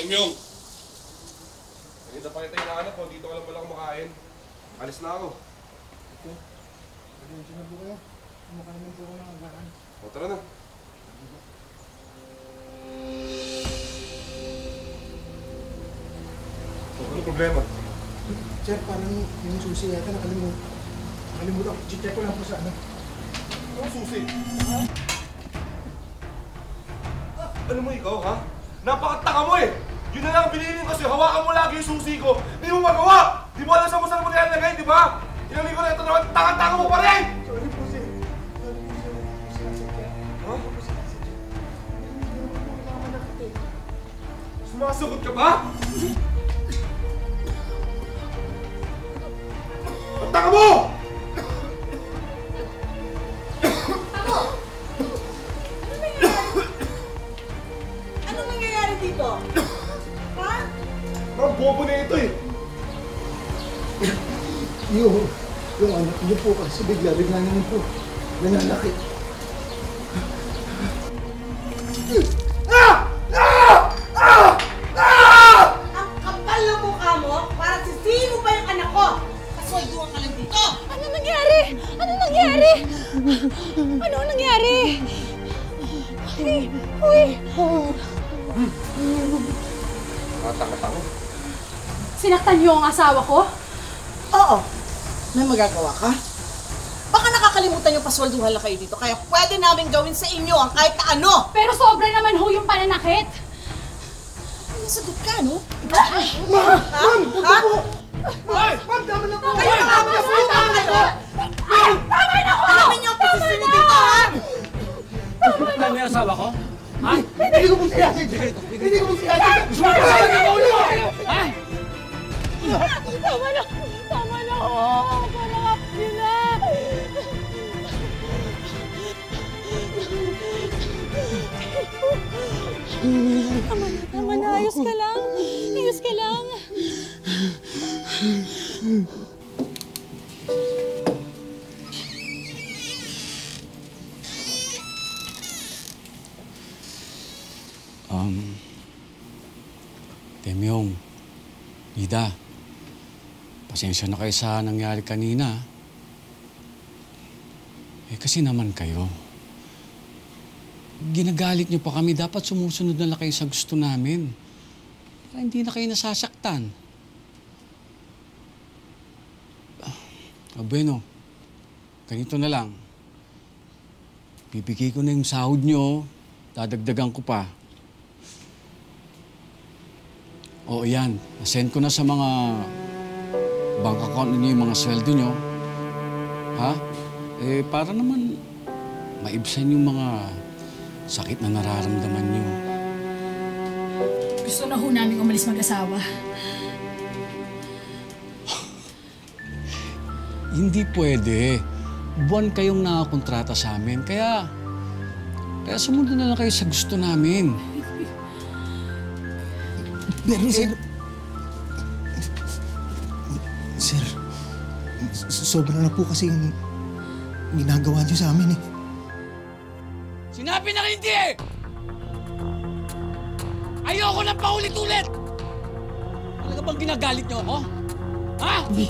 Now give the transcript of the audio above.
Timyong! Kanina pa kita hinahanap ko, dito ka lang pala kumakain. Alis na ako. Okay. Pag-iinsin na po kayo. Kumakain naman po ako ng agahan. O, tara na. Ano problema? Sir, parang yung susi yata nakalimutan. Check ko lang po sa ano. Ano susi? Ano mo ikaw, ha? Napakataka mo eh! Yun na lang ang binilin ko sa'yo, hawakan mo lagi yung susi ko. Di mo magawa! Di mo alam saan mo saan mo nilalagay, di ba? Inaling ko na ito naman, tanga-tanga mo pa rin! Sorry po, sir. Sorry po, sir. Ha? Sumasagot ka ba? Ang tanga mo! Anong nangyayari dito? Ha? Ang bobo na ito eh! Yung anak niyo po kasi bigla naman po nananakit. Ang kapal ng mukha mo para sisihin mo pa yung anak ko! Kaswelduhan ka lang dito! Ano nangyari? Ano nangyari? Ano nangyari? Uy! Tanga-tanga. Sinaktan niyo ang asawa ko? Oo. May magagawa ka? Baka nakakalimutan yung paswelduhan lang kayo dito, kaya pwede namin gawin sa inyo ang kahit na ano! Pero sobra naman ho yung pananakit. Nasagot ka, no? Ma'am! Punta po! Ma'am! Tama na po! Kayo na nga paswelduhan kayo! Tama na ho! Alamin niyo ang posisyon niyo dito, ha? Ano yung asawa ko? Ha? Hindi ko po siya! Hindi ko po siya! Sumakasal ka ulo! Ha? Tama na! Tama na ho! Parang yun na! Tama na. Ayos ka lang. Ayos ka lang. Temyong, Ida, pasensya na kayo sa nangyari kanina. Kasi naman kayo, ginagalit niyo pa kami. Dapat sumusunod na lang kayo sa gusto namin. Para hindi na kayo nasasaktan. Bueno, ganito na lang. Bibigay ko na yung sahod niyo, dadagdagan ko pa. Oo, yan. Nasend ko na sa mga bank account ninyo yung mga sweldo nyo. Ha? Para naman maibsan yung mga sakit na nararamdaman nyo. Gusto na ho namin umalis mag-asawa. Hindi pwede. Buwan kayong nakakontrata sa amin. Kaya sumunod na lang kayo sa gusto namin. Pero sir, sobra na po kasi yung ginagawa niyo sa amin eh. Sinabi na hindi eh! Ayoko nang paulit-ulit! Talaga bang ginagalit niyo ako? Ha? Hindi